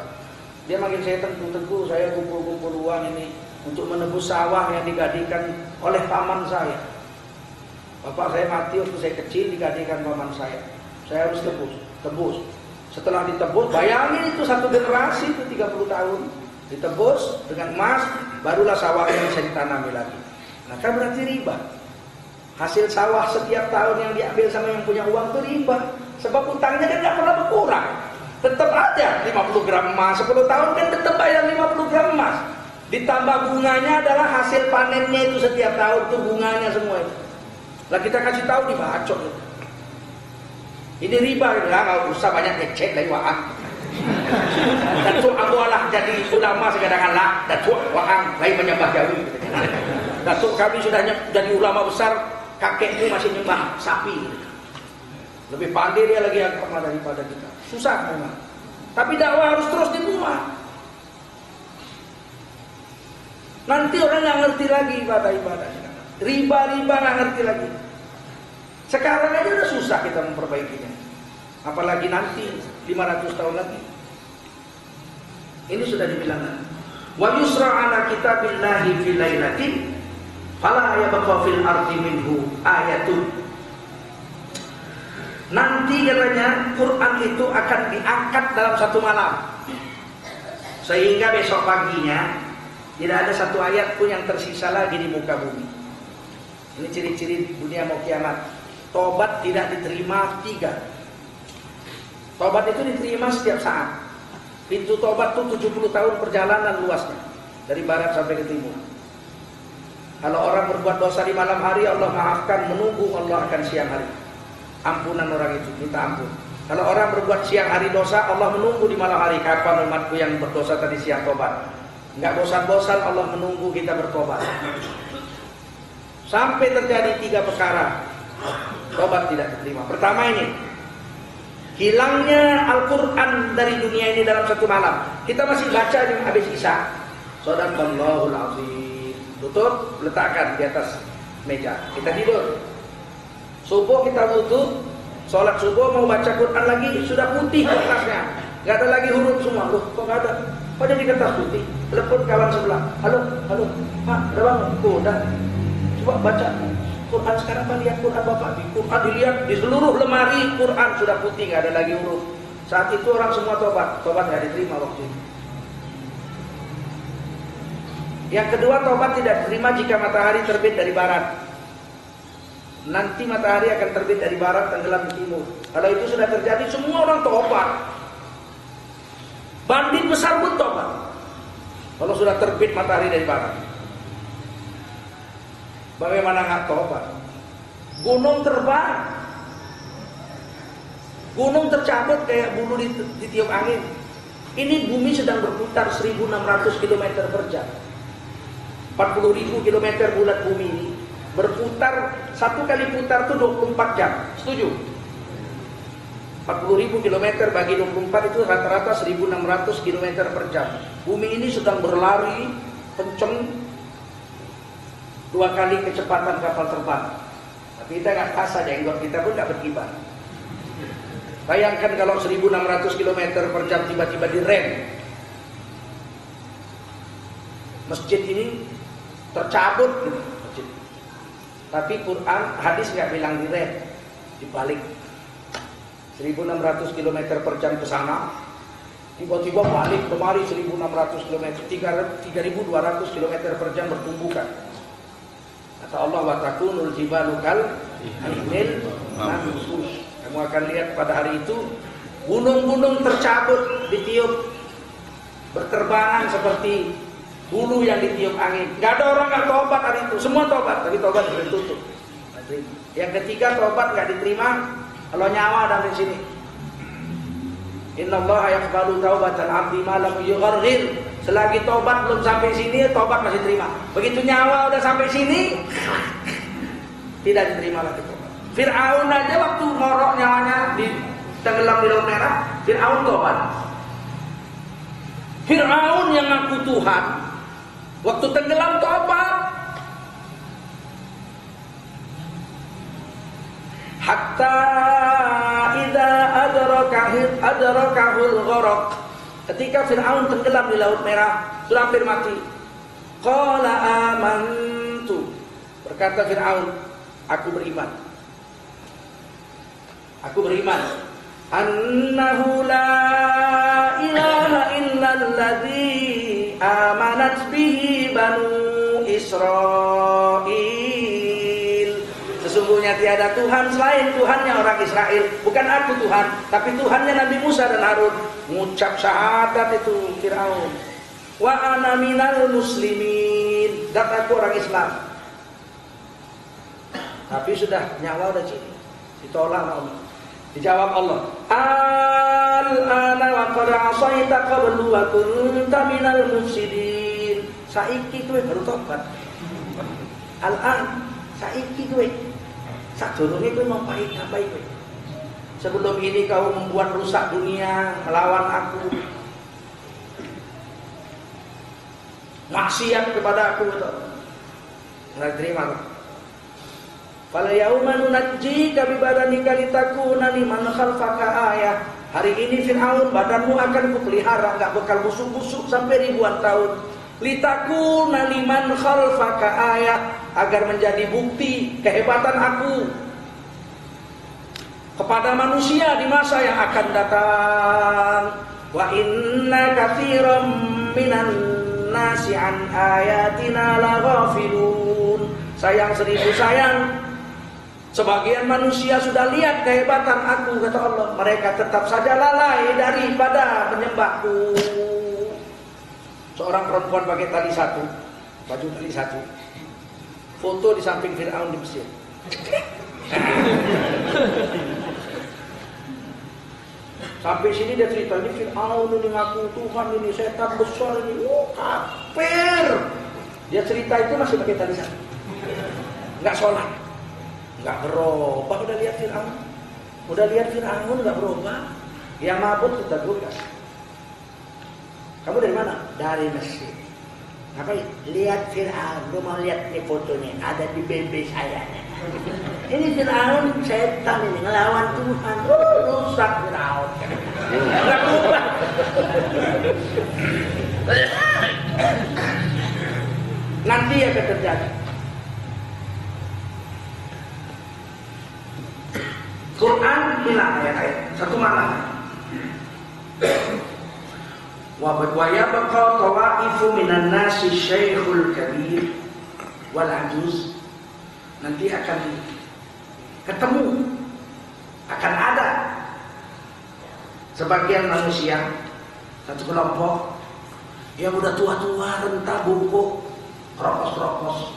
dia manggil saya Tengku, saya kumpul-kumpul uang ini untuk menebus sawah yang digadikan oleh paman saya. Bapak saya mati waktu saya kecil, digadikan paman saya. Saya harus tebus. Setelah ditebus, bayangin itu satu generasi itu 30 tahun. Ditebus dengan emas, barulah sawahnya bisa ditanami lagi. Nah kan berarti riba. Hasil sawah setiap tahun yang diambil sama yang punya uang itu riba. Sebab utangnya kan nggak pernah berkurang. Tetap aja 50 gram emas, 10 tahun kan tetap bayar 50 gram emas. Ditambah bunganya adalah hasil panennya itu setiap tahun itu bunganya semua itu. Lah kita kasih tahu dibacok itu. Ini riba, nggak usah banyak ngecek dari waang. Datuk aku lah jadi ulama sekarang lah. Datuk waang lain menyembah Jawi. Datuk kami sudah jadi ulama besar. Kakekku masih nyembah sapi. Lebih pandai dia lagi agama daripada kita. Susah memang. Tapi dakwah harus terus dibuat. Nanti orang nggak ngerti lagi ibadah-ibadah. Riba-riba nggak ngerti lagi. Sekarang aja udah susah kita memperbaikinya. Apalagi nanti 500 tahun lagi. Ini sudah dibilang. Wa yusra ala kitabillahi fi lailatin fala yabqa fil ardi minhu ayatun. Nanti katanya Quran itu akan diangkat dalam satu malam. Sehingga besok paginya tidak ada satu ayat pun yang tersisa lagi di muka bumi. Ini ciri-ciri dunia mau kiamat. Tobat tidak diterima 3. Tobat itu diterima setiap saat. Pintu tobat itu 70 tahun perjalanan luasnya. Dari barat sampai ke timur. Kalau orang berbuat dosa di malam hari, Allah maafkan, menunggu Allah akan siang hari. Ampunan orang itu, minta ampun. Kalau orang berbuat siang hari dosa, Allah menunggu di malam hari. Kapan umatku yang berdosa tadi siang tobat? Enggak bosan-bosan Allah menunggu kita bertobat. Sampai terjadi 3 perkara tobat tidak diterima. Pertama ini, hilangnya Al-Quran dari dunia ini dalam satu malam. Kita masih baca di habis Isya. Shadaqallahul azim. Tutup, letakkan di atas meja. Kita tidur. Subuh kita wudu, sholat subuh mau baca Quran lagi, sudah putih kertasnya. nggak ada lagi huruf semua. Loh, kok nggak ada? Kok jadi kertas putih? Telepon kawan sebelah. Halo, Pak, udah bangun? Oh, udah. Coba baca Quran sekarang, Pak, lihat Quran Bapak. Di Quran dilihat di seluruh lemari Quran sudah putih, nggak ada lagi huruf. Saat itu orang semua tobat nggak diterima waktu itu. Yang kedua, tobat tidak diterima jika matahari terbit dari barat. Nanti matahari akan terbit dari barat, tenggelam di timur. Kalau itu sudah terjadi, semua orang tobat. Bandit besar pun tobat. Kalau sudah terbit matahari dari barat. Bagaimana nggak tobat? Gunung terbang, gunung tercabut kayak bulu ditiup angin. Ini bumi sedang berputar 1.600 km per jam. 40.000 km bulat bumi ini berputar, satu kali putar itu 24 jam. Setuju? 40.000 km bagi 24 itu rata-rata 1.600 km per jam. Bumi ini sedang berlari kenceng 2 kali kecepatan kapal terbang. Tapi kita nggak rasa, jenggot kita pun nggak berkibar. Bayangkan kalau 1.600 km per jam tiba-tiba direm. Masjid ini tercabut. Tapi Quran, hadis nggak bilang direm, dibalik. 1.600 km per jam ke sana, tiba-tiba balik kemari 1.600 km, 3.200 km per jam bertumbukan. Kata Allah, wa takunul jibalu kal ihnil manfush. Kamu akan lihat pada hari itu gunung-gunung tercabut, ditiup, berterbangan seperti bulu yang ditiup angin. Gak ada orang yang tobat hari itu, semua tobat, tapi tobat tertutup. Yang ketiga, tobat gak diterima kalau nyawa ada di sini. Innallaha yaqbalu taubatan 'abdi ma lam yugharghir. Selagi tobat belum sampai sini, tobat masih terima. Begitu nyawa udah sampai sini, tidak diterima lagi tobat. Fir'aun aja waktu ngorok nyawanya di tenggelam di Laut Merah, Fir'aun tobat. Fir'aun yang ngaku Tuhan, waktu tenggelam tobat. Hatta idza adrakahul gharq. Ketika Fir'aun tenggelam di Laut Merah, sudah hampir mati. Qala amantu. Berkata Fir'aun, aku beriman. Aku beriman. Annahu la ilaha illalladzi amanat bihi banu Israil. Sesungguhnya tiada Tuhan selain Tuhannya orang Israel. Bukan aku Tuhan, tapi Tuhannya Nabi Musa dan Harun. Mengucap syahadat itu Fir'aun. Wa ana minal muslimin. Dan aku orang Islam. Tapi sudah nyawa udah sini, ditolak Allah. Dijawab Allah, al-ana wa qad asaita qablu wa kunta minal mufsidin. Saiki kowe baru tobat. Al-an, saiki kowe. Sadurunge kowe ngapain kowe? Sebelum ini kau membuat rusak dunia, melawan aku. Maksiat kepada aku itu. Enggak terima. Fala yauma nunajjika bi badanika litakuna liman khalfaka ayah. Hari ini Fir'aun, badanmu akan kupelihara, enggak bekal busuk-busuk sampai ribuan tahun. Litakuna liman khalfaka ayah, agar menjadi bukti kehebatan aku kepada manusia di masa yang akan datang. Wa inna katsiran minan nasi an ayatina laghafilun. Sayang seribu sayang, sebagian manusia sudah lihat kehebatan aku, kata Allah. Mereka tetap saja lalai daripada menyembahku. Seorang perempuan pakai tali satu, baju tali satu, foto di samping Fir'aun di Mesir. Sampai sini dia cerita, ini Fir'aun ini ngaku Tuhan, ini setan besar ini, kafir. Dia cerita itu masih pakai tali satu, nggak sholat, nggak berubah. Udah lihat Fir'aun nggak berubah. Yang mabuk kita juga. Kamu dari mana? Dari Mesir. Ngapain? Lihat Fir'aun. Lu mau lihat nih fotonya, ada di BB saya. Ini Fir'aun setan ini, ngelawan Tuhan. Rusak Fir'aun. Nggak berubah. Nanti akan terjadi. Quran bilang ayat-ayat satu malam. Wa yabqa tawaifu minan nasi syaikhul kabir wal ajuz. Nanti akan ketemu, akan ada sebagian manusia, satu kelompok yang udah tua-tua, renta, bungkuk, kropos-kropos,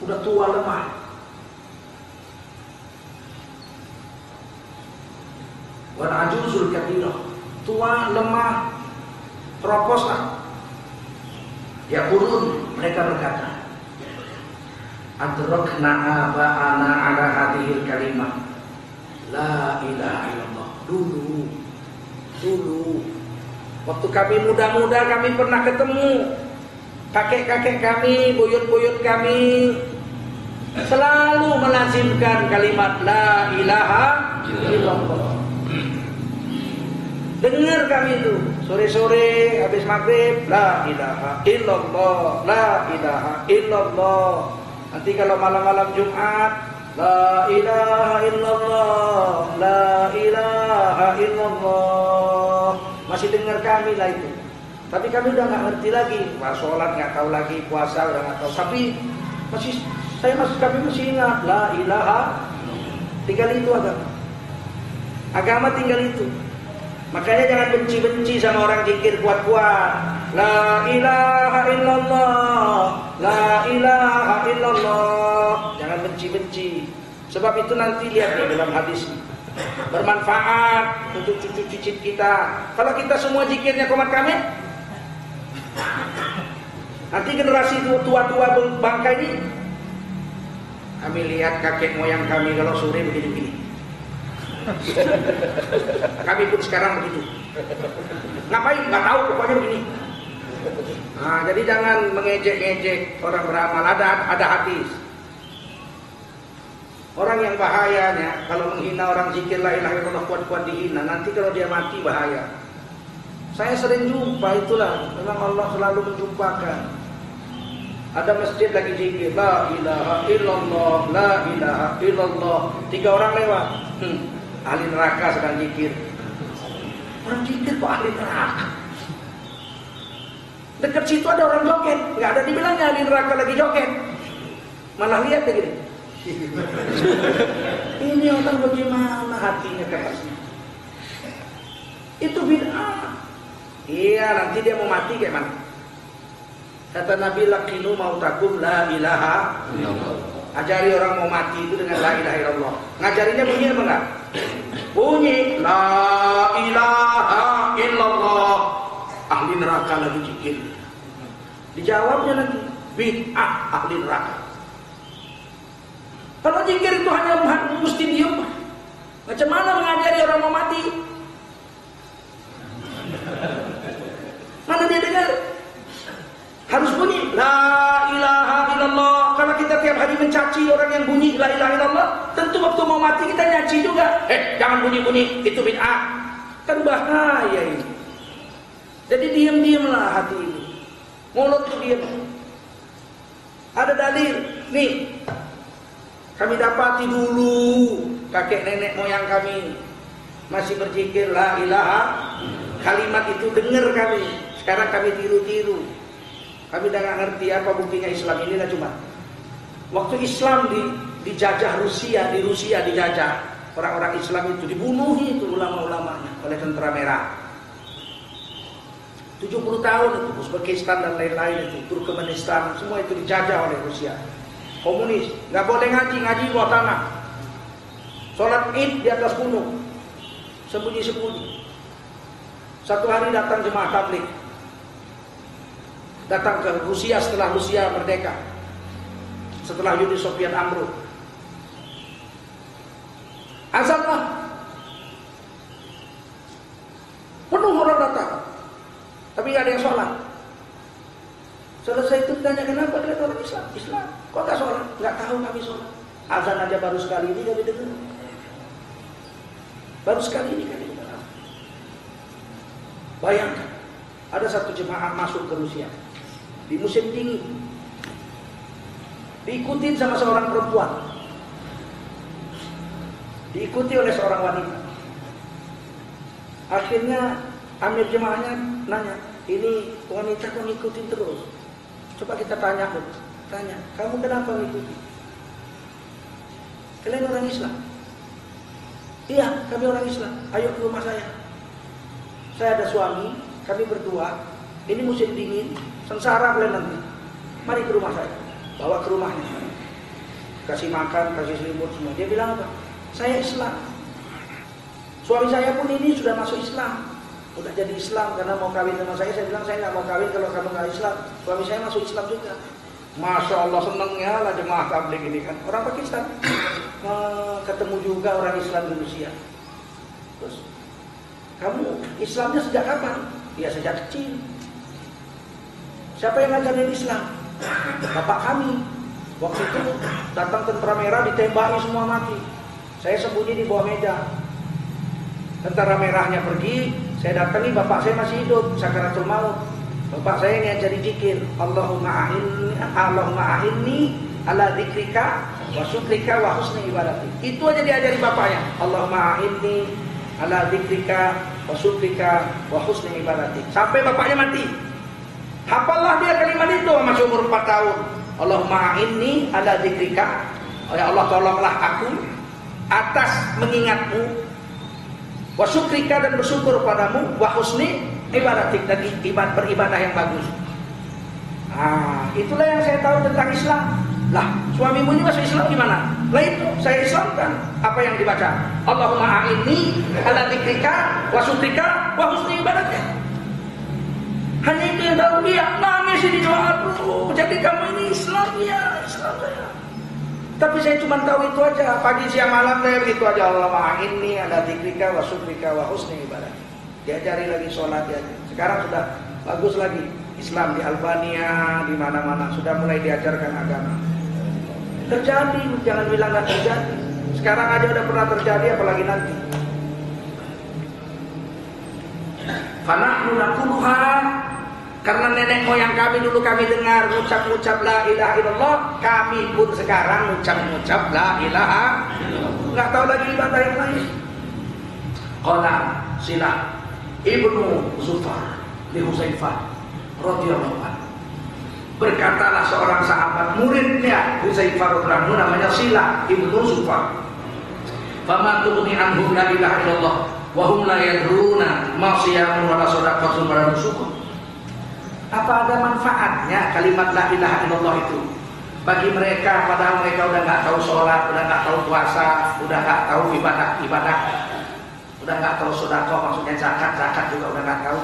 udah tua lemah. Wal ajuzul kabirah, tua lemah, kropos lah. Ya kurun, mereka berkata, adrakna aba'ana ala hadhil kalimah la ilaha illallah. Dulu waktu kami muda-muda kami pernah ketemu kakek-kakek kami, buyut-buyut kami selalu melazimkan kalimat la ilaha illallah. Dengar kami itu sore-sore habis maghrib, la ilaha illallah, la ilaha illallah. Nanti kalau malam-malam Jumat, la ilaha illallah, la ilaha illallah. Masih dengar kami lah itu. Tapi kami udah nggak ngerti lagi, sholat nggak tahu lagi, puasa udah nggak tahu. Tapi kami masih ingat, la ilaha. Tinggal itu agama tinggal itu. Makanya jangan benci-benci sama orang zikir kuat-kuat. La ilaha illallah, la ilaha illallah. Jangan benci-benci. Sebab itu nanti lihat ya dalam hadis bermanfaat untuk cucu-cucu kita. Kalau kita semua zikirnya komat kami, nanti generasi tua-tua bangka ini, kami lihat kakek moyang kami kalau sore begini-begini. Kami pun sekarang begitu. Ngapain? Nggak tahu, pokoknya begini. Nah, jadi jangan mengejek-ngejek orang beramal. Ada hadis. Orang yang bahayanya kalau menghina orang zikir la ilaha illallah kuat-kuat dihina. Nanti kalau dia mati bahaya. Saya sering jumpa itulah. Memang Allah selalu menjumpakan. Ada masjid lagi zikir la ilaha illallah, la ilaha illallah. 3 orang lewat. Ahli neraka sedang zikir. Orang zikir kok ahli neraka? Dekat situ ada orang joget, nggak ada dibilangnya ahli neraka lagi joget. Malah lihat begini. Ini orang bagaimana hatinya kerasnya? Itu bid'ah. Iya, nanti dia mau mati kayak mana? Kata Nabi, laqinu mautakum la ilaha illallah. Ajari orang mau mati itu dengan la ilaha illallah. Ngajarinya bunyi apa enggak? Bunyi la ilaha illallah. Ahli neraka lagi zikir. Dijawabnya nanti bid'ah ahli neraka. Kalau zikir itu hanya mesti diam. Macam mana mengajari orang mau mati? Mana dia dengar? Harus bunyi la ilaha illallah. Kalau kita tiap hari mencaci orang yang bunyi la ilaha illallah, tentu waktu mau mati kita nyaci juga. Jangan bunyi-bunyi, itu bid'ah. Kan bahaya ini. Jadi diam-diamlah hati ini. Mulut itu diam. Ada dalil. Nih, kami dapati dulu kakek nenek moyang kami masih berzikir la ilaha. Kalimat itu dengar kami. Sekarang kami tiru-tiru. Kami udah nggak ngerti apa buktinya Islam ini lah cuma. Waktu Islam dijajah Rusia, di Rusia dijajah, orang-orang Islam itu dibunuhi itu ulama-ulamanya oleh tentara merah. 70 tahun itu Uzbekistan dan lain-lain itu, Turkmenistan, semua itu dijajah oleh Rusia. Komunis, nggak boleh ngaji bawah tanah. Sholat Id di atas gunung, sembunyi-sembunyi. Satu hari datang jemaah tabligh, datang ke Rusia setelah Rusia merdeka, setelah Uni Soviet ambruk. Azanlah, penuh orang datang, tapi nggak ada yang sholat. Selesai itu tanya kenapa, dia orang Islam, kok nggak sholat? Nggak tahu kami sholat. Azan aja baru sekali ini kami dengar. Baru sekali ini kami dengar. Bayangkan, ada satu jemaah masuk ke Rusia di musim dingin, diikutin sama seorang perempuan, diikuti oleh seorang wanita. Akhirnya amir jemaahnya nanya, ini wanita kok ngikutin terus? Coba kita tanya, kamu kenapa ngikutin? Kalian orang Islam? Iya, kami orang Islam. Ayo ke rumah saya. Saya ada suami, kami berdua. Ini musim dingin, sengsara kalian nanti. Mari ke rumah saya. Bawa ke rumahnya. Kasih makan, kasih selimut semua. Dia bilang apa? Saya Islam. Suami saya pun ini sudah masuk Islam. Udah jadi Islam karena mau kawin sama saya. Saya bilang saya nggak mau kawin kalau kamu nggak Islam. Suami saya masuk Islam juga. Masya Allah, senangnya lah jemaah tabligh ini kan. Orang Pakistan. Ketemu juga orang Islam di Rusia. Terus, kamu Islamnya sejak kapan? Ya sejak kecil. Siapa yang ngajarin Islam? Bapak kami. Waktu itu datang tentara merah, ditembaki semua mati. Saya sembunyi di bawah meja. Tentara merahnya pergi, saya datangi, bapak saya masih hidup, sakaratul maut. Bapak saya ini ajari zikir, Allahumma a'inni ala dzikrika wa syukrika wa husni ibadati. Itu aja diajari bapaknya. Allahumma a'inni ala dzikrika wa syukrika wa husni ibadati. Sampai bapaknya mati. Hafallah dia kalimat itu masih umur 4 tahun. Allahumma a'inni ala dzikrika. Ya Allah, tolonglah aku atas mengingatmu, wa syukrika, dan bersyukur padamu, wa husni ibadatik, dan beribadah yang bagus. Itulah yang saya tahu tentang Islam. Lah, suamimu ini masuk Islam gimana? Lah itu, saya Islamkan. Apa yang dibaca? Allahumma a'inni ala dzikrika wa syukrika wa husni ibadatik. Hanya itu yang tahu dia. Nangis ini doa, aduh, jadi kamu ini Islam ya, Islam saya. Tapi saya cuma tahu itu aja. Pagi siang malam saya begitu aja. Allahumma a'inni ala dzikrika wa syukrika wa husni ibadatik. Diajari lagi sholat ya. Sekarang sudah bagus lagi. Islam di Albania, di mana-mana sudah mulai diajarkan agama. Terjadi, jangan bilang nggak terjadi. Sekarang aja udah pernah terjadi, apalagi nanti. Fanahnu naquluha, karena nenek moyang kami dulu kami dengar ngucap-ngucap la ilaha illallah, kami pun sekarang ngucap-ngucap la ilaha illallah. Nggak tahu lagi ibadah yang lain. Qala Silah Ibnu Zufar di Hudzaifah radhiyallahu anhu. Berkatalah seorang sahabat muridnya Hudzaifah radhiyallahu anhu, namanya Silah Ibnu Zufar. Fama tughni anhum la ilaha illallah wa hum la yadruna ma siyamun wa la shadaqatun wa la nusuk. Apa ada manfaatnya kalimat la ilaha illallah itu bagi mereka, padahal mereka udah nggak tahu sholat, udah nggak tahu puasa, udah nggak tahu ibadah, udah nggak tahu sedekah, maksudnya zakat juga udah nggak tahu.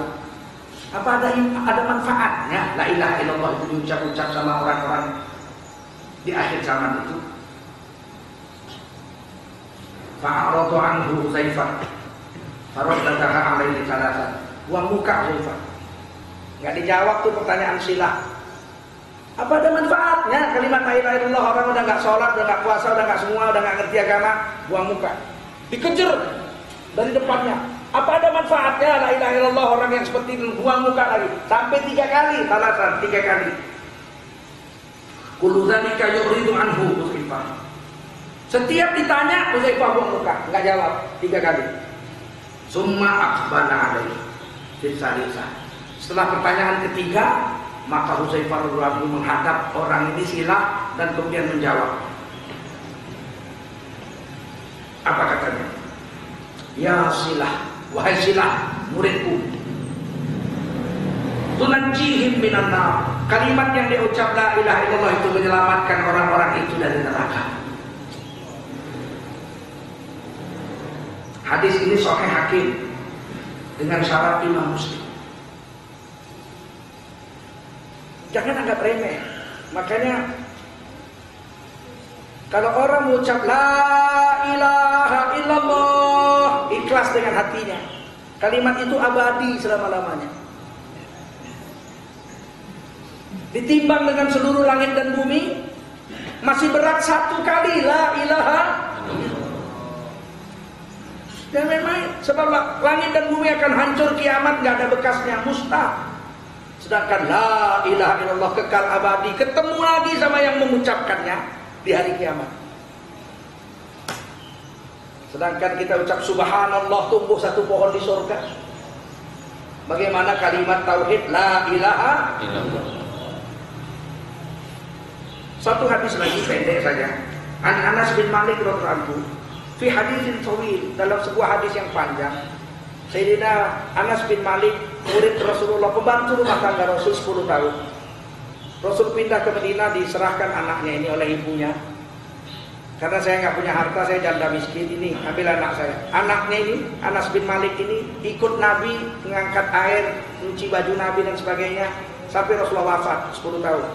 Apa ada manfaatnya la ilaha illallah itu diucap-ucap sama orang-orang di akhir zaman itu? Fa'aradu anhu Hudzaifah faraddaha alaihi thalathan. Buang muka Hudzaifah. Nggak dijawab tuh pertanyaan Silah. Apa ada manfaatnya kalimat la ilaha illallah? Orang udah nggak sholat, udah nggak puasa, udah nggak semua, udah nggak ngerti agama, buang muka. Dikejar dari depannya. Apa ada manfaatnya la ilaha illallah? Orang yang seperti itu buang muka lagi. Sampai 3 kali, talasan 3 kali. Kullu dzalika yuridu anhu Hudzaifah. Setiap ditanya Hudzaifah buang muka, nggak jawab 3 kali. Summa aqbala alaihi fi salisa. Setelah pertanyaan ketiga, maka Hudzaifah radhiyallahu anhu menghadap orang ini Silah dan kemudian menjawab. Apa katanya? Ya Silah, wahai Silah, muridku. Tunajjihim minan nar. Kalimat yang diucap la ilaha illallah itu menyelamatkan orang-orang itu dari neraka. Hadis ini Sahih Hakim dengan syarat Imam Muslim. Jangan anggap remeh. Makanya kalau orang mengucap la ilaha illallah ikhlas dengan hatinya, kalimat itu abadi selama-lamanya. Ditimbang dengan seluruh langit dan bumi, Masih berat satu kali la ilaha. Dan memang sebab langit dan bumi akan hancur kiamat, nggak ada bekasnya, mustahil. Sedangkan la ilaha illallah kekal abadi, ketemu lagi sama yang mengucapkannya di hari kiamat. Sedangkan kita ucap subhanallah tumbuh satu pohon di surga. Bagaimana kalimat tauhid la ilaha illallah? Satu hadis lagi pendek saja. An Anas bin Malik radhiyallahu anhu fi hadisin tawil, dalam sebuah hadis yang panjang. Sayyidina Anas bin Malik, murid Rasulullah, pembantu rumah tangga Rasul 10 tahun. Rasul pindah ke Madinah, diserahkan anaknya ini oleh ibunya. Karena saya nggak punya harta, saya janda miskin, ini ambil anak saya. Anaknya ini, Anas bin Malik ini ikut Nabi, mengangkat air, mencuci baju Nabi dan sebagainya, sampai Rasulullah wafat 10 tahun.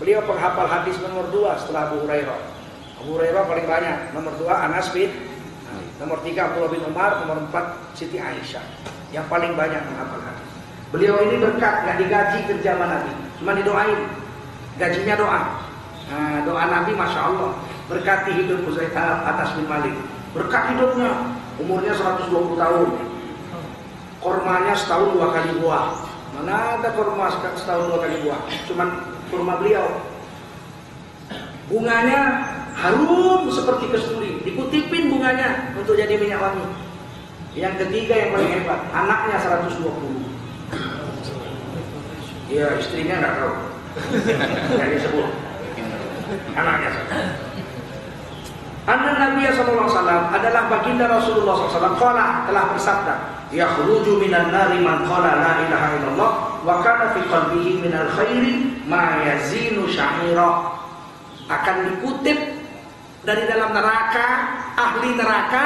Beliau penghafal hadis nomor 2 setelah Abu Hurairah. Abu Hurairah paling banyak, nomor 2 Anas bin Malik, nomor 3 Abdullah bin Umar, nomor 4 Siti Aisyah. Yang paling banyak menghafal hadis. Beliau ini berkat, nggak digaji kerja sama Nabi, cuma didoain, gajinya doa. Nah, doa Nabi masya Allah, berkati hidup Anas bin Malik, berkat hidupnya, umurnya 120 tahun, kormanya setahun 2 kali buah. Mana ada korma setahun 2 kali buah, cuman kurma beliau. Bunganya harum seperti kesturi, dikutipin bunganya untuk jadi minyak wangi. Yang ketiga yang paling hebat, anaknya 120. Ya istrinya nggak tahu, nggak disebut. Anaknya. Anna Nabi sallallahu alaihi wasallam adalah baginda Rasulullah SAW telah bersabda, yakhruju minan nari man qala la ilaha illallah wa kana fi qalbihi minal khairi ma yazinu sya'ira. Akan dikutip dari dalam neraka ahli neraka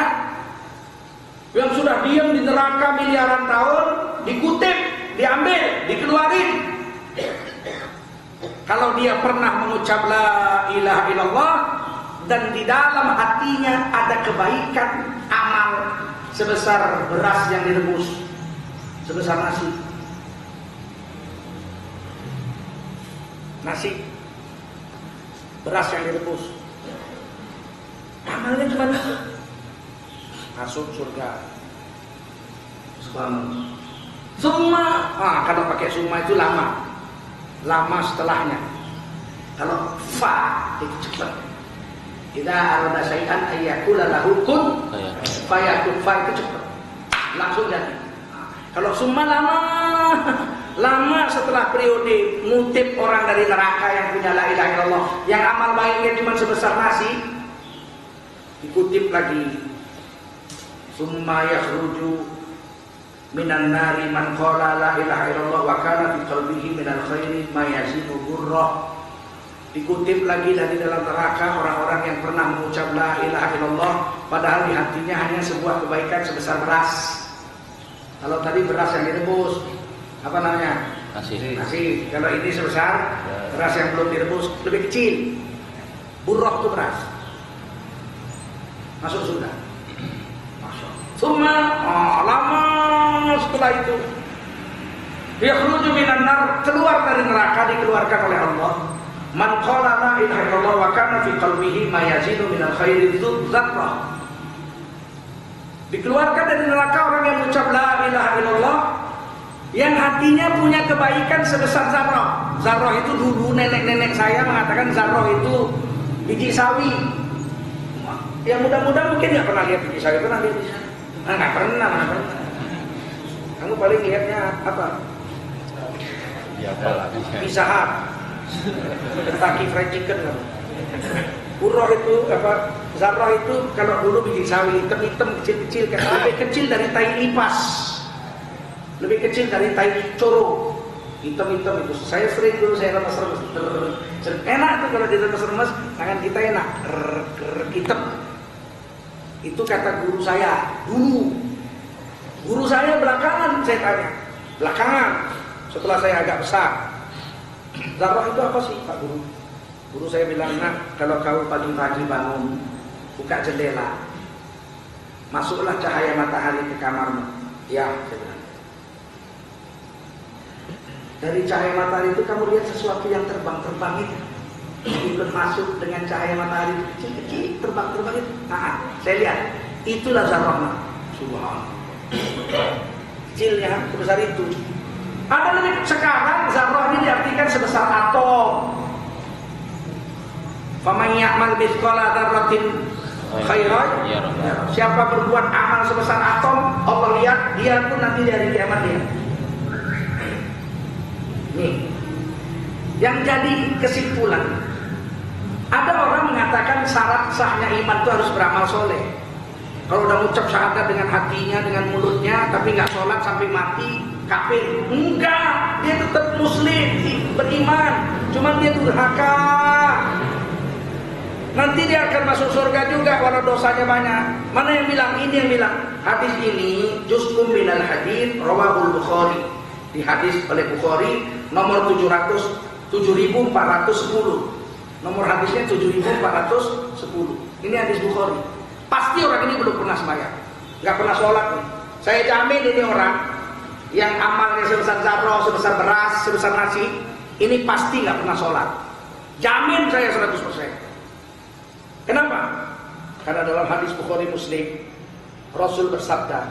yang sudah diam di neraka miliaran tahun, dikutip, diambil, dikeluarin. Kalau dia pernah mengucap la ilaha illallah dan di dalam hatinya ada kebaikan amal sebesar beras yang direbus, sebesar nasi beras yang direbus, amalnya cuma itu, masuk surga. Semua kalau pakai semua itu lama setelahnya. Kalau fa itu cepat. Idza arada syai'an ayyakula lahu kun fayakun, fa itu cepat, langsung jadi. Kalau summa lama setelah periode ngutip orang dari neraka yang punya la ilaha illallah, yang amal baiknya cuma sebesar nasi, dikutip lagi, summa yakhruju minan nari man qala la ilaha illallah wa kana fi qalbihi minal khairi ma yazinu burrah. Dikutip lagi dari dalam neraka orang-orang yang pernah mengucap la ilaha illallah padahal di hatinya hanya sebuah kebaikan sebesar beras. Kalau tadi beras yang direbus, apa namanya? Nasi. Kalau ini sebesar beras yang belum direbus, lebih kecil. Burrah itu beras. Masuk surga. Semua lama setelah itu yakhruju minan nar, keluar dari neraka, dikeluarkan oleh Allah. Man qala la ilaha illallah wa kana fi qalbihi ma yazinu minal khairi dzarrah. Dikeluarkan dari neraka orang yang mengucap la ilaha illallah yang hatinya punya kebaikan sebesar zarrah. Zarrah itu dulu nenek-nenek saya mengatakan zarrah itu biji sawi. Yang muda-muda mungkin nggak pernah lihat biji sawi, pernah lihat biji sawi? Nggak pernah. Kamu paling lihatnya apa? Pizza Hut, Kentucky Fried Chicken. Burrah itu apa? Zarrah itu kalau dulu biji sawi hitam-hitam kecil-kecil, lebih kecil dari tai lipas, lebih kecil dari tai coro, hitam-hitam itu. Saya sering dulu saya remes-remes, enak tuh kalau diremes-remes, tangan kita enak, hitam. Itu kata guru saya dulu. Guru saya belakangan saya tanya, belakangan setelah saya agak besar, zarrah itu apa sih Pak Guru? Guru saya bilang, nak, kalau kau pagi-pagi bangun, buka jendela, masuklah cahaya matahari ke kamarmu. Ya, saya bilang. Dari cahaya matahari itu kamu lihat sesuatu yang terbang-terbang itu. ikut masuk dengan cahaya matahari kecil-kecil, terbang-terbang itu. Nah, saya lihat, itulah zarrah. Subhanallah. Kecilnya sebesar itu. Ada lebih sekarang zarrah ini diartikan sebesar atom. Faman ya'mal mithqala dzarratin khairan. Siapa berbuat amal sebesar atom, Allah lihat, dia pun nanti dari kiamat dia. Nih, yang jadi kesimpulan, ada orang mengatakan syarat sahnya iman itu harus beramal soleh. Kalau udah ngucap syahadat dengan hatinya, dengan mulutnya, tapi nggak sholat sampai mati, kafir. Enggak, dia tetap muslim, beriman, cuman dia durhaka. Nanti dia akan masuk surga juga walau dosanya banyak. Mana yang bilang? Ini yang bilang. Hadis ini juz'un minal hadits rawahul Bukhari. Di hadis oleh Bukhari nomor 7410. Nomor hadisnya 7410. Ini hadis Bukhari. Pasti orang ini belum pernah sembahyang, nggak pernah sholat nih. Saya jamin ini orang yang amalnya sebesar zarrah, sebesar beras, sebesar nasi, ini pasti nggak pernah sholat. Jamin saya 100%. Kenapa? Karena dalam hadis Bukhari Muslim, Rasul bersabda,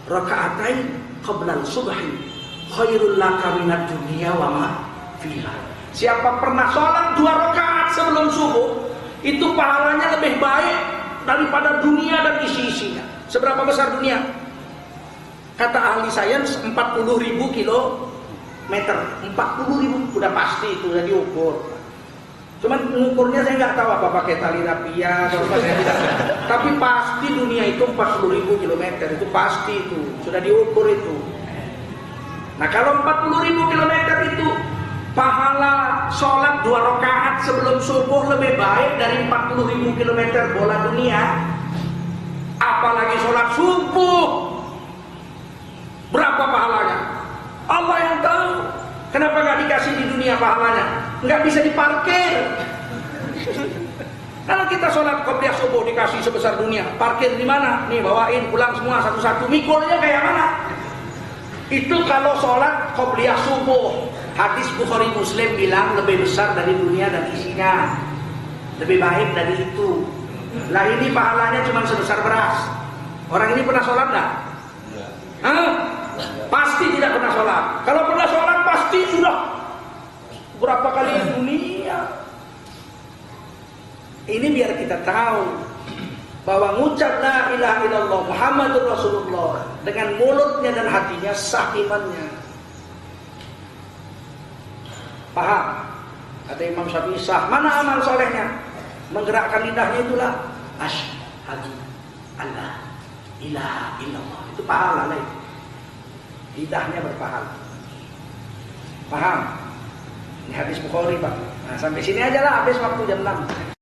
"Raka'atain qabla subhi khairul laka minad dunya wa ma fiha." Siapa pernah sholat 2 rakaat sebelum subuh, itu pahalanya lebih baik daripada dunia dan isi-isinya. Seberapa besar dunia? Kata ahli sains 40.000 kilometer. 40.000 udah pasti itu, udah diukur. Cuman mengukurnya saya nggak tahu apa pakai tali rapia atau apa, saya tidak. Tapi pasti dunia itu 40.000 kilometer, itu pasti itu sudah diukur itu. Nah kalau 40.000 kilometer itu pahala sholat 2 rakaat sebelum subuh lebih baik dari 40.000 kilometer bola dunia. Apalagi sholat subuh, berapa pahalanya? Allah yang tahu. Kenapa nggak dikasih di dunia pahalanya? Nggak bisa diparkir. Kalau kita sholat qobliyah subuh dikasih sebesar dunia, parkir di mana? Nih bawain pulang semua satu-satu. Mikulnya kayak mana? Itu kalau sholat qobliyah subuh. Hadis Bukhari Muslim bilang lebih besar dari dunia dan isinya, lebih baik dari itu. Lah ini pahalanya cuma sebesar beras. Orang ini pernah sholat nggak? Pasti tidak pernah sholat. Kalau pernah sholat pasti sudah berapa kali dunia. Ini biar kita tahu bahwa ngucap la ilaha illallah Muhammadur Rasulullah dengan mulutnya dan hatinya sah imannya. Paham? Kata Imam Syafi'i sah. Mana amal solehnya? Menggerakkan lidahnya itulah asyhadu alla ilaha illallah. Itu pahala lain. Lidahnya berpahala. Paham? Ini hadis Bukhari Pak. Nah sampai sini aja lah, habis waktu jam 6.